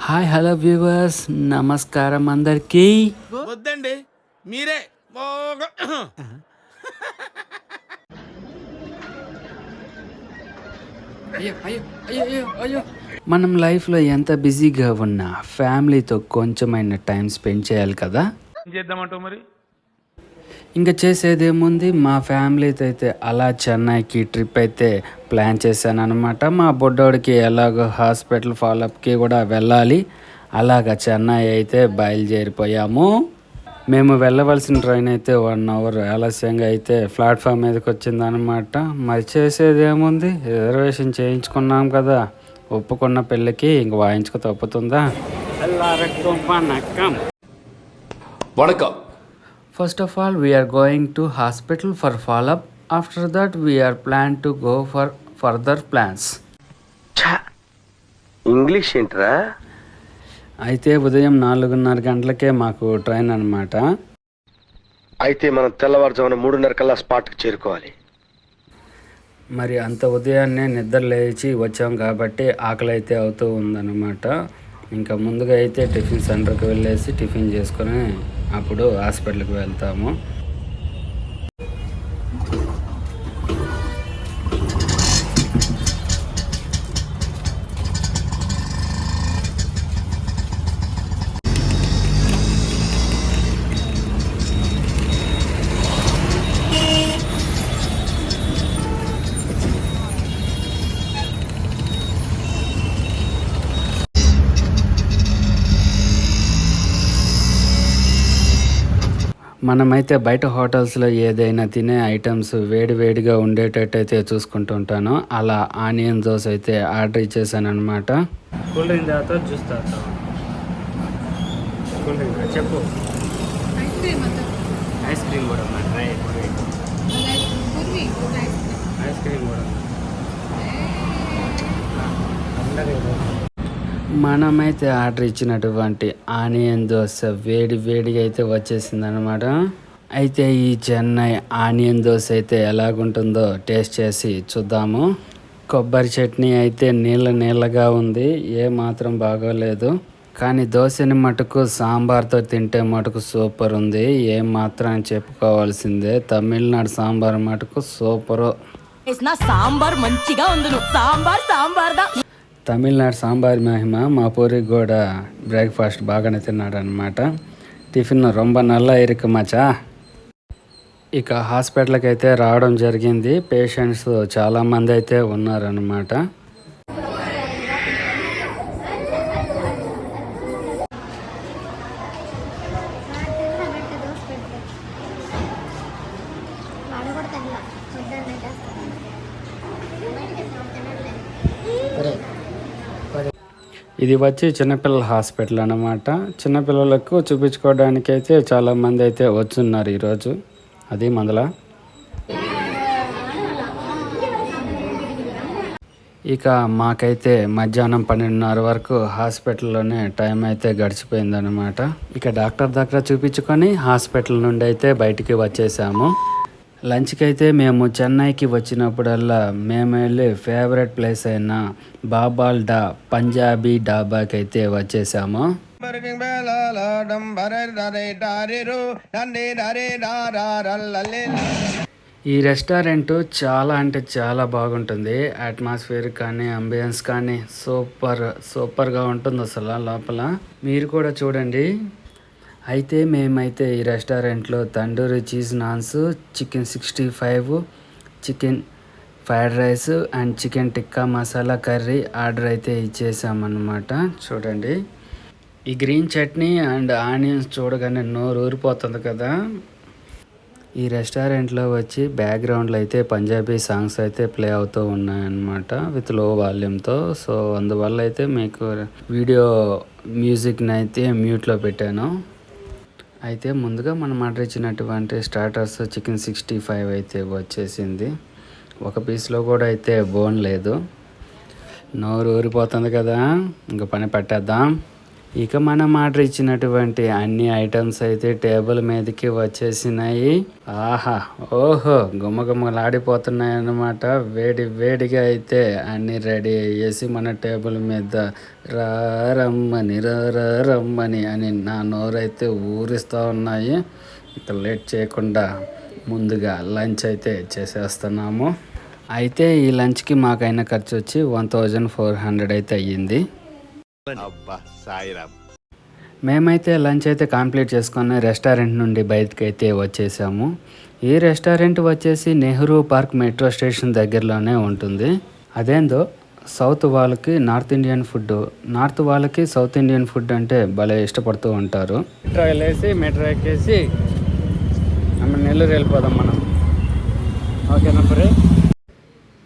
Hi hello viewers, నమస్కారం అందరికీ. వద్దండి మీరే మనం లైఫ్లో ఎంత బిజీగా ఉన్నా ఫ్యామిలీతో కొంచెమైనా టైం స్పెండ్ చేయాలి కదా. చేద్దామంటావు మరి? ఇంకా చేసేదేముంది, మా ఫ్యామిలీతో అయితే అలా చెన్నైకి ట్రిప్ అయితే ప్లాన్ చేశాను అనమాట. మా బొడ్డోడికి ఎలాగో హాస్పిటల్ ఫాలోఅప్కి కూడా వెళ్ళాలి. అలాగ చెన్నై అయితే బయలుదేరిపోయాము. మేము వెళ్ళవలసిన ట్రైన్ అయితే 1 అవర్ ఆలస్యంగా అయితే ప్లాట్ఫామ్ మీదకి వచ్చిందనమాట. మరి చేసేదేముంది, రిజర్వేషన్ చేయించుకున్నాం కదా, ఒప్పుకున్న పెళ్ళికి ఇంక వాయించుకు తప్పుతుందా. வணக்கம். First of all, we are going to hospital for follow-up. After that, we are planned to go for further plans. English ఏంట్రా? అయితే ఉదయం 4:30 గంటలకే మాకు ట్రైన్ అనమాట. అయితే మనం తెల్లవారుజామున 3:30 కల్లా స్పాట్కి చేరుకోవాలి. మరి అంత ఉదయాన్నే నిద్ర లేచి వచ్చాం కాబట్టి ఆకలి అయితే అవుతూ ఉందన్నమాట. ఇంకా ముందుగా అయితే టిఫిన్ సెంటర్కి వెళ్ళేసి టిఫిన్ చేసుకొని అప్పుడు హాస్పిటల్కి వెళ్తాము. మనమైతే బయట హోటల్స్లో ఏదైనా తినే ఐటమ్స్ వేడివేడిగా ఉండేటట్టయితే చూసుకుంటుంటాను. అలా ఆనియన్ దోశ అయితే ఆర్డర్ ఇచ్చేసాను అనమాట. కూల్ డ్రింక్ తాగుతా, జ్యూస్ తాగుతా. కూల్ డ్రింక్ చెప్పు. ఐస్ క్రీమ్ కూడా ట్రై ఐస్ క్రీమ్ కూడా. మనమైతే ఆర్డర్ ఇచ్చినటువంటి ఆనియన్ దోశ వేడి వేడిగా అయితే వచ్చేసింది అనమాట. అయితే ఈ చెన్నై ఆనియన్ దోశ అయితే ఎలాగుంటుందో టేస్ట్ చేసి చూద్దాము. కొబ్బరి చట్నీ అయితే నీళ్ళగా ఉంది, ఏ మాత్రం బాగోలేదు. కానీ దోశని మటుకు సాంబార్తో తింటే మటుకు సూపర్ ఉంది, ఏం మాత్రం చెప్పుకోవాల్సిందే. తమిళనాడు సాంబార్ మటుకు సూపరు. సాంబార్ మంచిగా ఉంది, సాంబార్ తమిళనాడు సాంబార్ మహిమ. మా పూరికి కూడా బ్రేక్ఫాస్ట్ బాగానే తిన్నాడు అనమాట. టిఫిన్ రొంబ నల్లా ఇరుకు మచా. ఇక హాస్పిటల్కి అయితే రావడం జరిగింది. పేషెంట్స్ చాలామంది అయితే ఉన్నారనమాట. ఇది వచ్చి చిన్నపిల్లల హాస్పిటల్ అన్నమాట. చిన్నపిల్లలకు చూపించుకోవడానికి అయితే చాలామంది అయితే వచ్చున్నారు ఈరోజు. అది మొదల ఇక మాకైతే మధ్యాహ్నం 12:30 వరకు హాస్పిటల్లోనే టైం అయితే గడిచిపోయిందనమాట. ఇక డాక్టర్ దగ్గర చూపించుకొని హాస్పిటల్ నుండి అయితే బయటికి వచ్చేసాము. లంచ్కి అయితే మేము చెన్నైకి వచ్చినప్పుడల్లా మేము వెళ్ళి ఫేవరెట్ ప్లేస్ అయిన బాబాల్ పంజాబీ డాబాకి అయితే వచ్చేసాము. ఈ రెస్టారెంట్ చాలా అంటే చాలా బాగుంటుంది. అట్మాస్ఫియర్ కానీ అంబియన్స్ కానీ సూపర్గా ఉంటుంది అసలు లోపల. మీరు కూడా చూడండి. అయితే మేమైతే ఈ రెస్టారెంట్లో tandoori cheese naans, chicken 65, chicken fried rice and chicken tikka masala curry order అయితే ఇచ్చేసామన్నమాట. చూడండి, ఈ గ్రీన్ చట్నీ అండ్ ఆనియన్స్ చూడగానే నోరు ఊరిపోతుంది కదా. ఈ రెస్టారెంట్లో వచ్చి బ్యాక్గ్రౌండ్లో అయితే పంజాబీ సాంగ్స్ అయితే ప్లే అవుతూ ఉన్నాయన్నమాట విత్ లో వాల్యూమ్తో. సో అందువల్ల అయితే మీకు వీడియో మ్యూజిక్ని అయితే మ్యూట్లో పెట్టాను. అయితే ముందుగా మనం ఆర్డర్ ఇచ్చినటువంటి స్టార్టర్స్ చికెన్ 65 అయితే వచ్చేసింది. ఒక పీస్లో కూడా అయితే బోన్ లేదు. నోరు ఊరిపోతుంది కదా, ఇంకా పని పెట్టేద్దాం. ఇక మనం ఆర్డర్ ఇచ్చినటువంటి అన్ని ఐటమ్స్ అయితే టేబుల్ మీదకి వచ్చేసినాయి. ఆహా ఓహో గుమ్మగుమ్మలాడిపోతున్నాయి అన్నమాట. వేడి వేడిగా అయితే అన్ని రెడీ అయ్యేసి మన టేబుల్ మీద రమ్మని అని నా నోరైతే ఊరిస్తూ ఉన్నాయి. ఇక లేట్ చేయకుండా ముందుగా లంచ్ అయితే చేసేస్తున్నాము. అయితే ఈ లంచ్కి మాకైన ఖర్చు వచ్చి 1400 అయితే అయ్యింది. మేమైతే లంచ్ అయితే కంప్లీట్ చేసుకొని రెస్టారెంట్ నుండి బయటకు అయితే వచ్చేసాము. ఈ రెస్టారెంట్ వచ్చేసి నెహ్రూ పార్క్ మెట్రో స్టేషన్ దగ్గరలోనే ఉంటుంది. అదేందో సౌత్ వాళ్ళకి నార్త్ ఇండియన్ ఫుడ్, నార్త్ వాళ్ళకి సౌత్ ఇండియన్ ఫుడ్ అంటే భలే ఇష్టపడుతూ ఉంటారు. మెట్రో వెళ్ళేసి మెట్రో ఎక్కేసి నెల్లూరు వెళ్ళిపోదాం మనం. ఓకేనా మరి?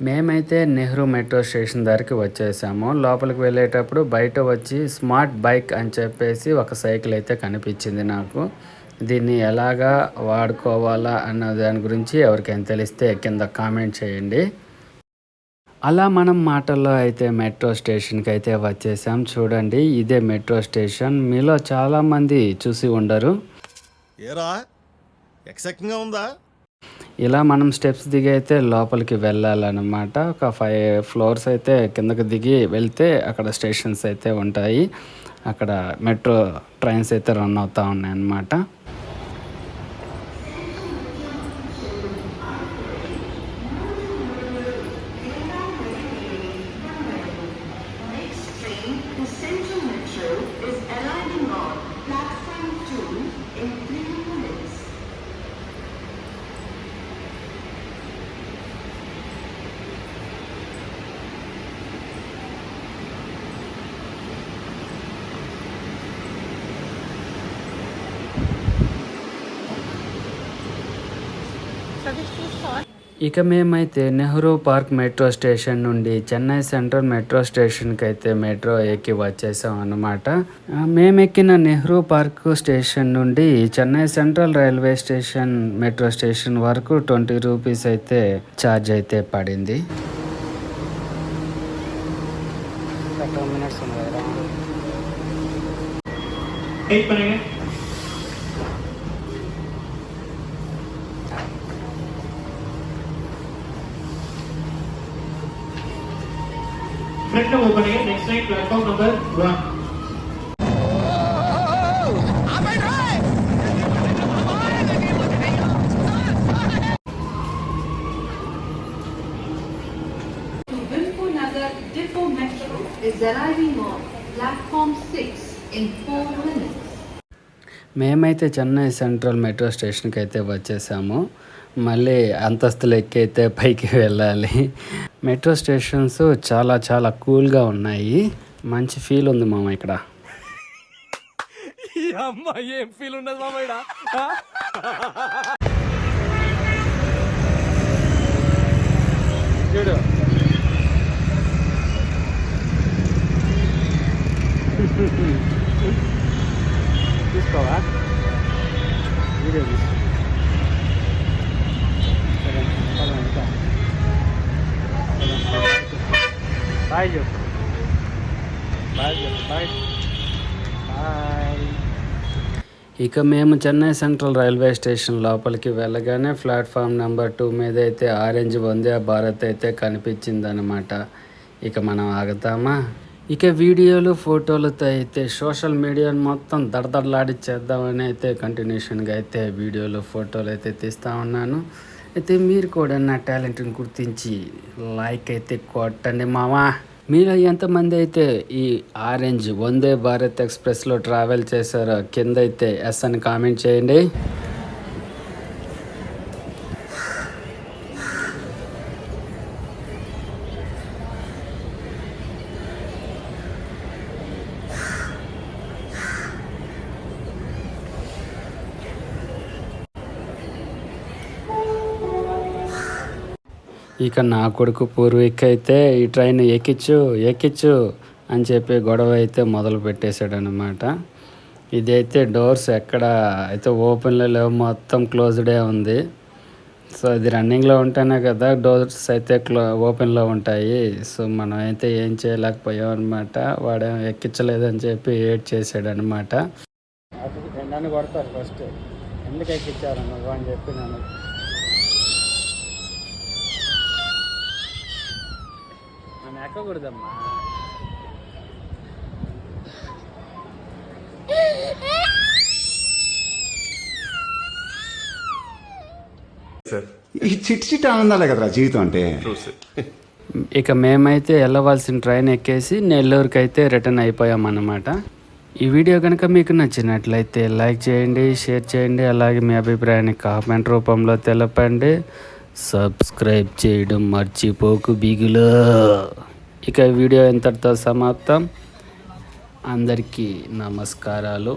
మేమైతే నెహ్రూ మెట్రో స్టేషన్ దగ్గరికి వచ్చేసాము. లోపలికి వెళ్ళేటప్పుడు బయట వచ్చి స్మార్ట్ బైక్ అని చెప్పేసి ఒక సైకిల్ అయితే కనిపించింది నాకు. దీన్ని ఎలాగా వాడుకోవాలా అన్న దాని గురించి ఎవరికైనా తెలిస్తే కింద కామెంట్ చేయండి. అలా మనం మాటల్లో అయితే మెట్రో స్టేషన్కి అయితే వచ్చేసాం. చూడండి ఇదే మెట్రో స్టేషన్. మీలో చాలామంది చూసి ఉండరు. ఏరా ఎక్సైటింగ్గా ఉందా? ఇలా మనం స్టెప్స్ దిగి అయితే లోపలికి వెళ్ళాలన్నమాట. ఒక 5 ఫ్లోర్స్ అయితే కిందకి దిగి వెళ్తే అక్కడ స్టేషన్స్ అయితే ఉంటాయి. అక్కడ మెట్రో ట్రైన్స్ అయితే రన్ అవుతూ ఉన్నాయి అన్నమాట. ఇక మేమైతే నెహ్రూ పార్క్ మెట్రో స్టేషన్ నుండి చెన్నై సెంట్రల్ మెట్రో స్టేషన్కి అయితే మెట్రో ఎక్కి వచ్చేసాం అన్నమాట. మేము ఎక్కిన నెహ్రూ పార్క్ స్టేషన్ నుండి Chennai central railway station metro station వరకు 20 రూపీస్ అయితే ఛార్జ్ అయితే పడింది. फ्रंट में ओपन है next time platform number 1. Wilpur Nagar Depot Metro is arriving on platform 6 in 4 minutes. మేమైతే చెన్నై సెంట్రల్ మెట్రో స్టేషన్కి అయితే వచ్చేసాము. మళ్ళీ అంతస్తులు ఎక్కి అయితే పైకి వెళ్ళాలి. మెట్రో స్టేషన్స్ చాలా చాలా కూల్గా ఉన్నాయి. మంచి ఫీల్ ఉంది మామ ఇక్కడ. ఏం ఫీల్ ఉన్నది మామ ఇక్కడ? చూడు తీసుకోవా వీడియో తీసుకో. బాయ్ చెప్పు. బాయ్ చెప్పు. Bye bye. ఇక మేము చెన్నై సెంట్రల్ రైల్వే స్టేషన్ లోపలికి వెళ్ళగానే ప్లాట్ఫామ్ నెంబర్ 2 మీద అయితే ఆరెంజ్ వందే భారత్ అయితే కనిపించిందనమాట. ఇక మనం ఆగుతామా? ఇక వీడియోలు ఫోటోలతో అయితే సోషల్ మీడియాను మొత్తం దడదడలాడిచ్చేద్దామని అయితే కంటిన్యూషన్గా అయితే వీడియోలు ఫోటోలు అయితే తీస్తూ ఉన్నాను. అయితే మీరు కూడా నా టాలెంట్ని గుర్తించి లైక్ అయితే కొట్టండి మావా. మీలో ఎంతమంది అయితే ఈ ఆరెంజ్ వందే భారత్ ఎక్స్ప్రెస్లో ట్రావెల్ చేశారో కింద అయితే ఎస్ అని కామెంట్ చేయండి. ఇక నా కొడుకు పూర్వీక్ అయితే ఈ ట్రైన్ ఎక్కిచ్చు అని చెప్పి గొడవ అయితే మొదలు పెట్టేశాడు అనమాట. ఇదైతే డోర్స్ ఎక్కడ అయితే ఓపెన్లో లేవు, మొత్తం క్లోజ్డే ఉంది. సో అది రన్నింగ్లో ఉంటేనే కదా డోర్స్ అయితే ఓపెన్లో ఉంటాయి. సో మనం అయితే ఏం చేయలేకపోయాం అనమాట. వాడేమో ఎక్కించలేదని చెప్పి ఏడ్ చేసాడు అనమాట. నన్ను కొడతారు ఫస్ట్, ఎందుకు ఎక్కించారు నువ్వు అని చెప్పి నన్ను ఎక్కకూడదమ్మా. ఈ చిట్టి చిట్టి ఆనందాలే కదరా జీవితం అంటే. ఇక మేమైతే వెళ్ళవలసిన ట్రైన్ ఎక్కేసి నెల్లూరుకి అయితే రిటర్న్ అయిపోయామన్నమాట. ఈ వీడియో కనుక మీకు నచ్చినట్లయితే లైక్ చేయండి, షేర్ చేయండి, అలాగే మీ అభిప్రాయాన్ని కామెంట్ రూపంలో తెలపండి. సబ్స్క్రైబ్ చేయడం మర్చిపోకు బిగులో. ఇక వీడియో ఇంతటితో సమాప్తం. అందరికీ నమస్కారాలు.